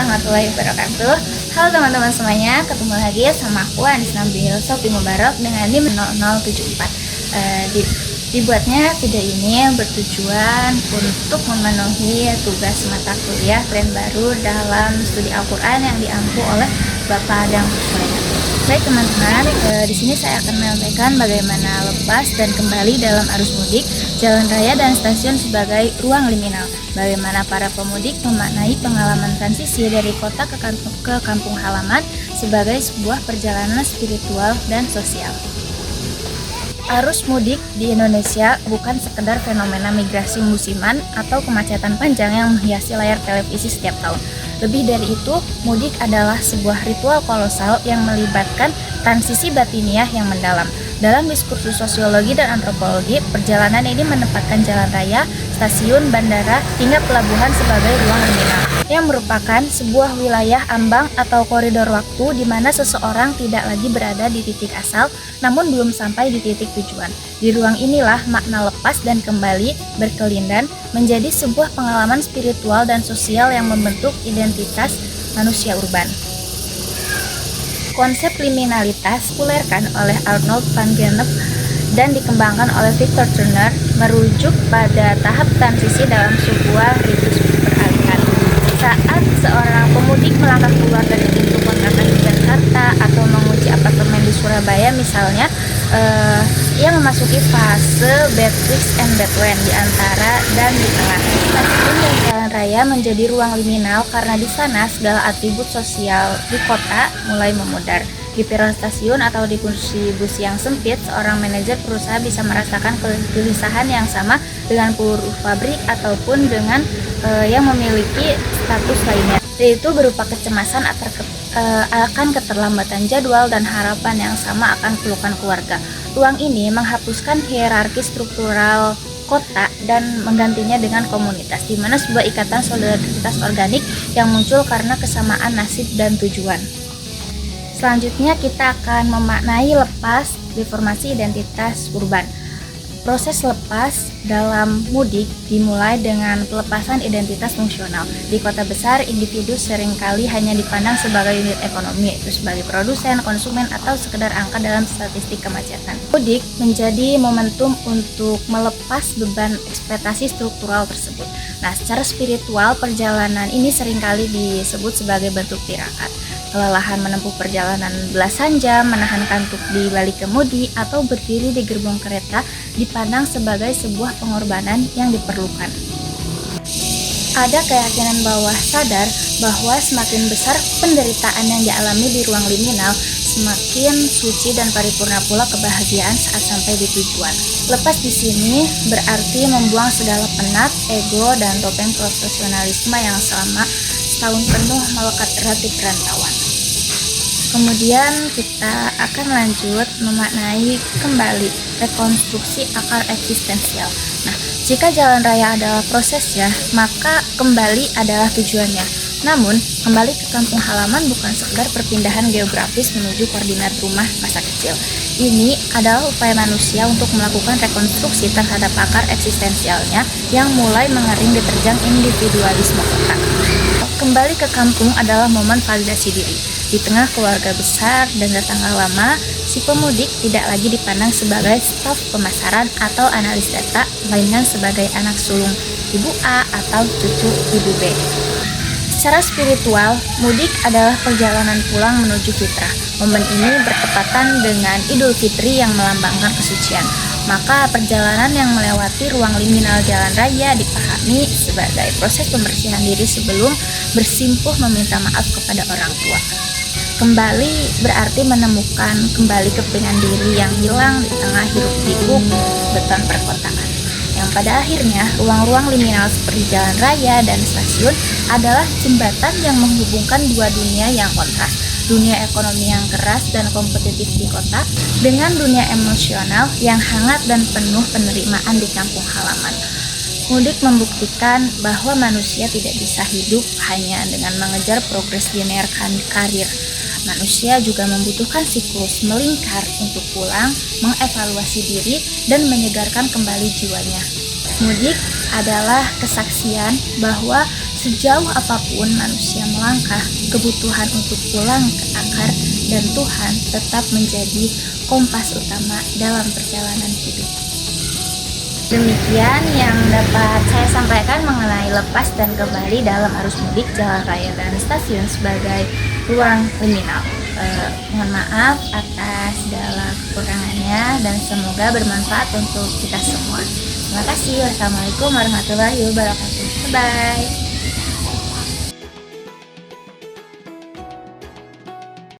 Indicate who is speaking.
Speaker 1: warahmatullahi wabarakatuh. Halo teman-teman semuanya, ketemu lagi sama aku Anis Nabil Sofi Mubarak dengan NIM 0074. Dibuatnya video ini bertujuan untuk memenuhi tugas mata kuliah tren baru dalam studi Al-Quran yang diampu oleh Bapak Adam Kuswaya. Baik teman-teman, di sini saya akan menyampaikan bagaimana lepas dan kembali dalam arus mudik, jalan raya dan stasiun sebagai ruang liminal. Bagaimana para pemudik memaknai pengalaman transisi dari kota ke kampung halaman sebagai sebuah perjalanan spiritual dan sosial. Arus mudik di Indonesia bukan sekedar fenomena migrasi musiman atau kemacetan panjang yang menghiasi layar televisi setiap tahun. Lebih dari itu, mudik adalah sebuah ritual kolosal yang melibatkan transisi batiniah yang mendalam. Dalam diskursus sosiologi dan antropologi, perjalanan ini menempatkan jalan raya, stasiun, bandara, hingga pelabuhan sebagai ruang liminal, yang merupakan sebuah wilayah ambang atau koridor waktu di mana seseorang tidak lagi berada di titik asal, namun belum sampai di titik tujuan. Di ruang inilah makna lepas dan kembali berkelindan menjadi sebuah pengalaman spiritual dan sosial yang membentuk identitas manusia urban. Konsep liminalitas populerkan oleh Arnold van Gennep dan dikembangkan oleh Victor Turner merujuk pada tahap transisi dalam sebuah ritus peralihan. Saat seorang pemudik melangkah keluar dari pintu kontrakan di Jakarta atau mengunci apartemen di Surabaya misalnya, ia memasuki fase betwixt and between, di antara dan di tengah. Stasiun dan jalan raya menjadi ruang liminal karena di sana segala atribut sosial di kota mulai memudar. Di peron stasiun atau di kursi bus yang sempit, seorang manajer perusahaan bisa merasakan kegelisahan yang sama dengan buruh pabrik ataupun dengan yang memiliki status lainnya, yaitu berupa kecemasan akan keterlambatan jadwal dan harapan yang sama akan pelukan keluarga. Ruang ini menghapuskan hierarki struktural kota dan menggantinya dengan komunitas, di mana sebuah ikatan solidaritas organik yang muncul karena kesamaan nasib dan tujuan. Selanjutnya kita akan memaknai lepas deformasi identitas urban. Proses lepas dalam mudik dimulai dengan pelepasan identitas fungsional. Di kota besar, individu seringkali hanya dipandang sebagai unit ekonomi, yaitu sebagai produsen, konsumen, atau sekedar angka dalam statistik kemacetan. Mudik menjadi momentum untuk melepas beban ekspektasi struktural tersebut. Nah, secara spiritual, perjalanan ini seringkali disebut sebagai bentuk tirakat. Kelelahan menempuh perjalanan belasan jam, menahan kantuk di balik kemudi, atau berdiri di gerbong kereta dipandang sebagai sebuah pengorbanan yang diperlukan. Ada keyakinan bawah sadar bahwa semakin besar penderitaan yang dialami di ruang liminal, semakin suci dan paripurna pula kebahagiaan saat sampai di tujuan. Lepas di sini berarti membuang segala penat, ego, dan topeng profesionalisme yang selama setahun penuh melekat erat di perantauan. Kemudian kita akan lanjut memaknai kembali rekonstruksi akar eksistensial. Nah, jika jalan raya adalah prosesnya, maka kembali adalah tujuannya. Namun, kembali ke kampung halaman bukan sekedar perpindahan geografis menuju koordinat rumah masa kecil. Ini adalah upaya manusia untuk melakukan rekonstruksi terhadap akar eksistensialnya yang mulai mengering diterjang individualisme kota. Kembali ke kampung adalah momen validasi diri. Di tengah keluarga besar dan tetangga lama, si pemudik tidak lagi dipandang sebagai staf pemasaran atau analis data, melainkan sebagai anak sulung ibu A atau cucu ibu B. Secara spiritual, mudik adalah perjalanan pulang menuju fitrah. Momen ini bertepatan dengan Idul Fitri yang melambangkan kesucian. Maka perjalanan yang melewati ruang liminal jalan raya dipahami sebagai proses pembersihan diri sebelum bersimpuh meminta maaf kepada orang tua. Kembali berarti menemukan kembali kepingan diri yang hilang di tengah hiruk-pikuk beton perkotaan. Yang pada akhirnya, ruang-ruang liminal seperti jalan raya dan stasiun adalah jembatan yang menghubungkan dua dunia yang kontras. Dunia ekonomi yang keras dan kompetitif di kota dengan dunia emosional yang hangat dan penuh penerimaan di kampung halaman. Mudik membuktikan bahwa manusia tidak bisa hidup hanya dengan mengejar progres linear karir. Manusia juga membutuhkan siklus melingkar untuk pulang, mengevaluasi diri, dan menyegarkan kembali jiwanya. Mudik adalah kesaksian bahwa Sejauh apapun manusia melangkah, kebutuhan untuk pulang ke akar dan Tuhan tetap menjadi kompas utama dalam perjalanan hidup. Demikian yang dapat saya sampaikan mengenai lepas dan kembali dalam arus mudik jalan raya dan stasiun sebagai ruang liminal. Mohon maaf atas segala kekurangannya dan semoga bermanfaat untuk kita semua. Terima kasih. Wassalamualaikum warahmatullahi wabarakatuh. Bye.